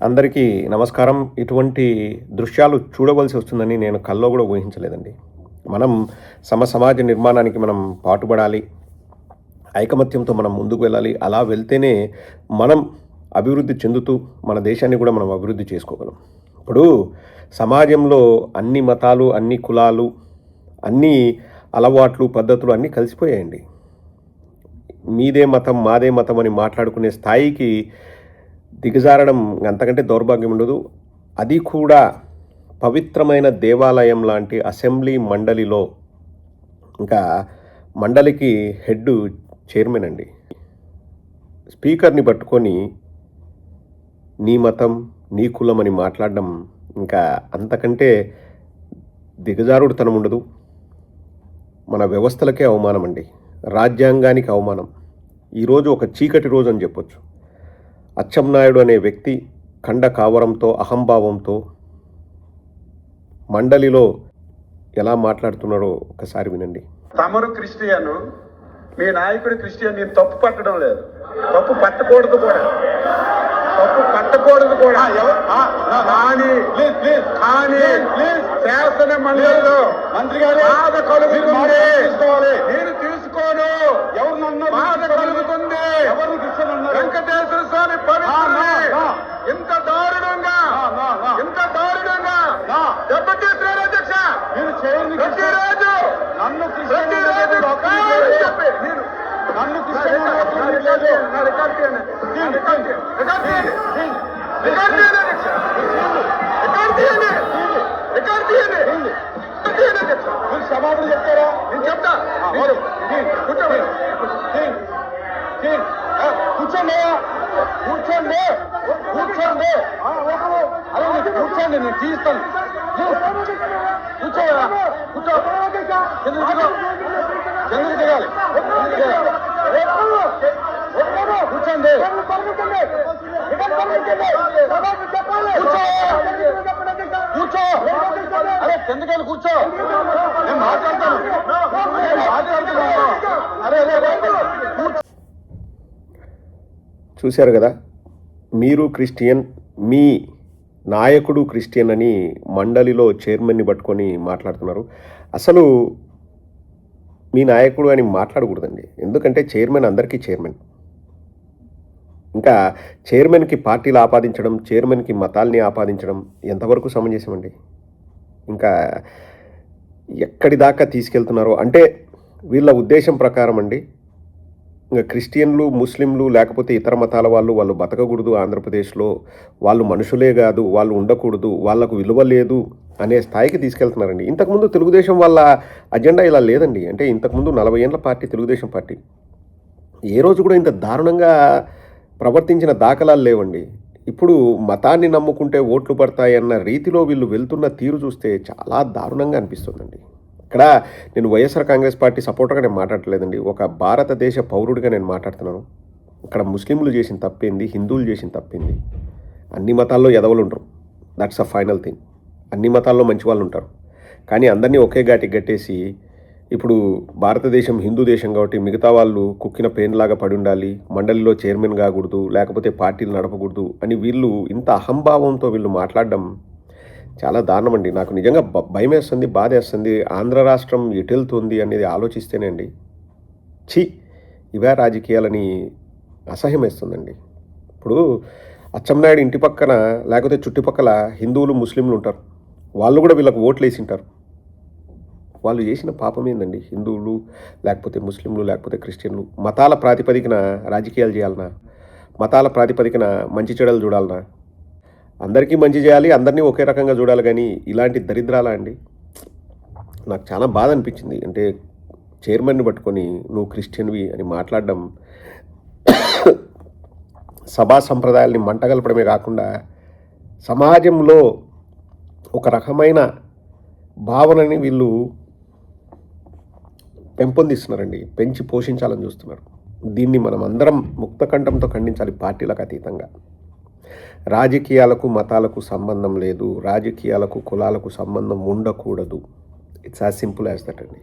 అందరికీ నమస్కారం. ఇటువంటి దృశ్యాలు చూడవలసి వస్తుందని నేను కల్లో కూడా ఊహించలేదండి. మనం సమాజ నిర్మాణానికి మనం పాటుపడాలి. ఐకమత్యంతో మనం ముందుకు వెళ్ళాలి. అలా వెళ్తేనే మనం అభివృద్ధి చెందుతూ మన దేశాన్ని కూడా మనం అభివృద్ధి చేసుకోగలం. ఇప్పుడు సమాజంలో అన్ని మతాలు, అన్ని కులాలు, అన్ని అలవాట్లు, పద్ధతులు అన్నీ కలిసిపోయాయండి. మీదే మతం, మాదే మతం అని మాట్లాడుకునే స్థాయికి దిగజారడం అంతకంటే దౌర్భాగ్యం ఉండదు. అది కూడా పవిత్రమైన దేవాలయం లాంటి అసెంబ్లీ మండలిలో, ఇంకా మండలికి హెడ్ చైర్మన్ అండి, స్పీకర్ని పట్టుకొని నీ మతం, నీ కులం అని మాట్లాడడం ఇంకా అంతకంటే దిగజారుడుతనం ఉండదు. మన వ్యవస్థలకే అవమానం అండి, రాజ్యాంగానికి అవమానం. ఈరోజు ఒక చీకటి రోజు అని చెప్పొచ్చు. అచ్చెన్నాయుడు అనే వ్యక్తి ఖండ కావరంతో, అహంభావంతో మండలిలో ఎలా మాట్లాడుతున్నాడో ఒకసారి వినండి. తమరు క్రిస్టియను, మీ నాయకుడు క్రిస్టియన్. నేను తప్పు పట్టడం లేదు, తప్పు పట్టకూడదు కూడా, కానీ శాసన మండలిలో మంత్రి గారు బాధ కలుగుతుంది. నేను తీసుకోను, బాధ కలుగుతుంది. వెంకటేశ్వర స్వామి ఇంత దారుణంగా దెబ్బతీస్తున్నారు అధ్యక్ష. ప్రతిరోజు నన్ను సమాధానం చెప్తారా? నేను చెప్తా. కూర్చోండి, నేను తీస్తాను. చంద్రుడు దిగాలి. కూర్చోండి, కూర్చో. అరే చంద్రకాయలు కూర్చో, నేను మాట్లాడతాను. చూశారు కదా, మీరు క్రిస్టియన్, మీ నాయకుడు క్రిస్టియన్ అని మండలిలో చైర్మన్ని పట్టుకొని మాట్లాడుతున్నారు. అసలు మీ నాయకుడు అని మాట్లాడకూడదండి, ఎందుకంటే చైర్మన్ అందరికీ చైర్మన్. ఇంకా చైర్మన్కి పార్టీలు ఆపాదించడం, చైర్మన్కి మతాల్ని ఆపాదించడం ఎంతవరకు సమంజసమండి? ఇంకా ఎక్కడి దాకా తీసుకెళ్తున్నారో అంటే వీళ్ళ ఉద్దేశం ప్రకారం అండి, ఇంకా క్రిస్టియన్లు, ముస్లింలు లేకపోతే ఇతర మతాల వాళ్ళు బతకకూడదు ఆంధ్రప్రదేశ్లో, వాళ్ళు మనుషులే కాదు, వాళ్ళు ఉండకూడదు, వాళ్ళకు విలువ లేదు అనే స్థాయికి తీసుకెళ్తున్నారండి. ఇంతకుముందు తెలుగుదేశం వాళ్ళ అజెండా ఇలా లేదండి. అంటే ఇంతకుముందు 40 ఏళ్ళ పార్టీ తెలుగుదేశం పార్టీ, ఏ రోజు కూడా ఇంత దారుణంగా ప్రవర్తించిన దాఖలాలు లేవండి. ఇప్పుడు మతాన్ని నమ్ముకుంటే ఓట్లు పడతాయన్న రీతిలో వీళ్ళు వెళ్తున్న తీరు చూస్తే చాలా దారుణంగా అనిపిస్తుందండి. ఇక్కడ నేను వైఎస్ఆర్ కాంగ్రెస్ పార్టీ సపోర్టర్గా నేను మాట్లాడలేదండి, ఒక భారతదేశ పౌరుడిగా నేను మాట్లాడుతున్నాను. ఇక్కడ ముస్లింలు చేసిన తప్పేంది, హిందువులు చేసిన తప్పేంది? అన్ని మతాల్లో ఎదవలు ఉంటారు, దట్స్ అ ఫైనల్ థింగ్. అన్ని మతాల్లో మంచి వాళ్ళు ఉంటారు, కానీ అందరినీ ఒకే ఘాటికి కట్టేసి ఇప్పుడు భారతదేశం హిందూ దేశం కాబట్టి మిగతా వాళ్ళు కుక్కిన పేన్లాగా పడి ఉండాలి, మండలిలో చైర్మన్ కాకూడదు, లేకపోతే పార్టీలు నడపకూడదు అని వీళ్ళు ఇంత అహంభావంతో వీళ్ళు మాట్లాడడం చాలా దారుణం అండి. నాకు నిజంగా భయం వేస్తుంది, బాధ వేస్తుంది. ఆంధ్ర రాష్ట్రం ఎటెళ్తుంది అనేది ఆలోచిస్తేనే అండి, ఇవే రాజకీయాలని అసహ్యం వేస్తుందండి. ఇప్పుడు అచ్చెన్నాయుడు ఇంటి పక్కన లేకపోతే చుట్టుపక్కల హిందువులు, ముస్లింలు ఉంటారు, వాళ్ళు కూడా వీళ్ళకు ఓట్లు వేసింటారు. వాళ్ళు చేసిన పాపం ఏందండి? హిందువులు లేకపోతే ముస్లింలు లేకపోతే క్రిస్టియన్లు మతాల ప్రాతిపదికన రాజకీయాలు చేయాలన్నా, మతాల ప్రాతిపదికన మంచి చెడలు చూడాలన్నా? అందరికీ మంచి చేయాలి, అందరినీ ఒకే రకంగా చూడాలి, కానీ ఇలాంటి దరిద్రాలా అండి? నాకు చాలా బాధ అనిపించింది. అంటే చైర్మన్ని పట్టుకొని నువ్వు క్రిస్టియన్వి అని మాట్లాడడం సభా సంప్రదాయాల్ని మంటగలపడమే కాకుండా సమాజంలో ఒక రకమైన భావనని వీళ్ళు పెంపొందిస్తున్నారండి, పెంచి పోషించాలని చూస్తున్నారు. దీన్ని మనం అందరం ముక్తకంఠంతో ఖండించాలి, పార్టీలకు అతీతంగా. రాజకీయాలకు మతాలకు సంబంధం లేదు, రాజకీయాలకు కులాలకు సంబంధం ఉండకూడదు. It's as simple as that అండి.